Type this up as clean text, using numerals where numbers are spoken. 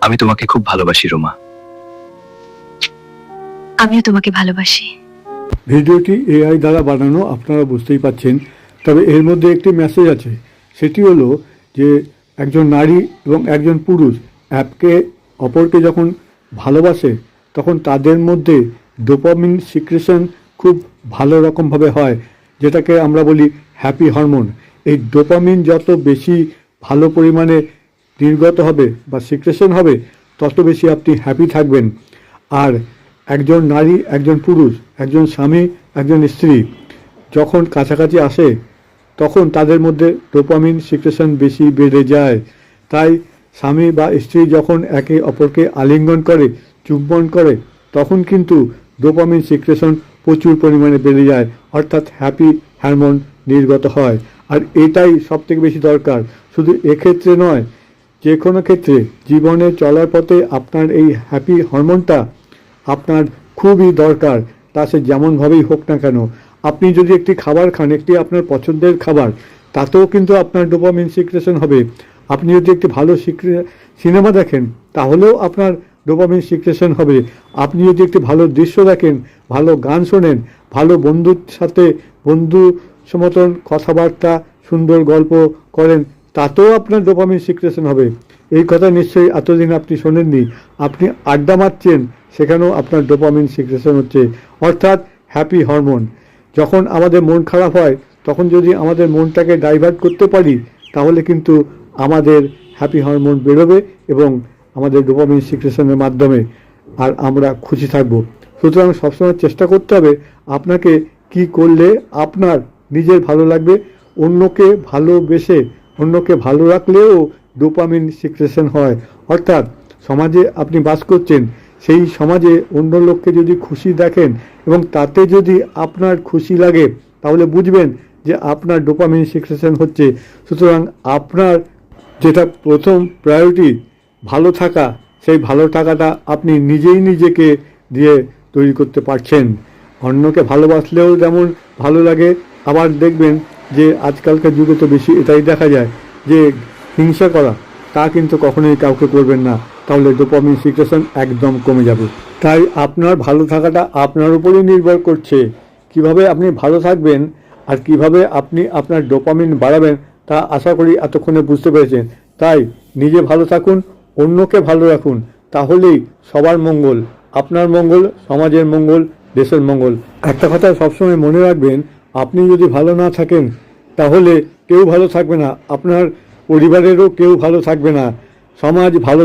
আমি তোমাকে খুব ভালোবাসি রোমা। আমিও তোমাকে ভালোবাসি। ভিডিওটি এআই দ্বারা বানানো, আপনারা বুঝতেই পাচ্ছেন। তবে এর মধ্যে একটি মেসেজ আছে, সেটি হলো যে একজন নারী এবং একজন পুরুষ অ্যাপকে অপরকে যখন ভালোবাসে তখন তাদের মধ্যে ডোপামিন সিক্রেশন খুব ভালো রকমভাবে হয়, যেটাকে আমরা বলি হ্যাপি হরমোন। এই ডোপামিন যত বেশি ভালো পরিমাণে নির্গত হবে বা সিক্রেশন হবে, তত বেশি আপনি হ্যাপি থাকবেন। আর একজন নারী, একজন পুরুষ, একজন স্বামী, একজন স্ত্রী যখন কাছাকাছি আসে তখন তাদের মধ্যে ডোপামিন সিক্রেশন বেশি বেড়ে যায়। তাই স্বামী বা স্ত্রী যখন একে অপরকে আলিঙ্গন করে, চুম্বন করে, তখন কিন্তু ডোপামিন সিক্রেশন প্রচুর পরিমাণে বেড়ে যায়, অর্থাৎ হ্যাপি হরমোন নির্গত হয়। আর এটাই সবথেকে বেশি দরকার, শুধু এক্ষেত্রে নয়, যে কোনো ক্ষেত্রে জীবনে চলার পথে আপনার এই হ্যাপি হরমোনটা আপনার খুবই দরকার। তা সে যেমনভাবেই হোক না কেন, আপনি যদি একটি খাবার খান, একটি আপনার পছন্দের খাবার, তাতেও কিন্তু আপনার ডোপামিন সিক্রেশন হবে। আপনি যদি একটি ভালো সিনেমা দেখেন, তাহলেও আপনার ডোপামিন সিক্রেশন হবে। আপনি যদি একটি ভালো দৃশ্য দেখেন, ভালো গান শোনেন, ভালো বন্ধুর সাথে বন্ধু সমতন কথাবার্তা, সুন্দর গল্প করেন, তাতেও আপনার ডোপামিন সিক্রেশন হবে। এই কথা নিশ্চয়ই এতদিন আপনি শোনেননি। আপনি আড্ডা মারছেন, সেখানেও আপনার ডোপামিন সিক্রেশন হচ্ছে, অর্থাৎ হ্যাপি হরমোন। যখন আমাদের মন খারাপ হয়, তখন যদি আমাদের মনটাকে ডাইভার্ট করতে পারি, তাহলে কিন্তু আমাদের হ্যাপি হরমোন বেরোবে এবং আমাদের ডোপামিন সিক্রেশনের মাধ্যমে আর আমরা খুশি থাকব। সুতরাং সবসময় চেষ্টা করতে হবে আপনাকে কি করলে আপনার নিজের ভালো লাগবে। অন্যকে ভালোবেসে, অন্যকে ভালো রাখলেও ডোপামিন সিক্রেশন হয়। অর্থাৎ সমাজে আপনি বাস করছেন, সেই সমাজে অন্য লোককে যদি খুশি দেখেন এবং তাতে যদি আপনার খুশি লাগে, তাহলে বুঝবেন যে আপনার ডোপামিন সিক্রেশন হচ্ছে। সুতরাং আপনার যেটা প্রথম প্রায়োরিটি, ভালো থাকা, সেই ভালো থাকাটা আপনি নিজেই নিজেকে দিয়ে তৈরি করতে পারছেন। অন্যকে ভালোবাসলেও যেমন ভালো লাগে, আবার দেখবেন যে আজকালকার যুগে তো বেশি এটাই দেখা যায় যে হিংসা করা, তা কিন্তু কখনোই কাউকে করবেন না, তাহলে ডোপামিন সিক্রেশন একদম কমে যাবে। তাই আপনার ভালো থাকাটা আপনার উপরেই নির্ভর করছে। কিভাবে আপনি ভালো থাকবেন আর কিভাবে আপনি আপনার ডোপামিন বাড়াবেন, তা আশা করি এতক্ষণে বুঝতে পেরেছেন। তাই নিজে ভালো থাকুন, অন্যকে ভালো রাখুন, তাহলেই সবার মঙ্গল, আপনার মঙ্গল, সমাজের মঙ্গল, দেশের মঙ্গল। একটা কথা সবসময় মনে রাখবেন, আপনি যদি ভালো না থাকেন তাহলে কেউ ভালো থাকবে না, আপনার পরিবারেরও কেউ ভালো থাকবে না। সমাজ ভালো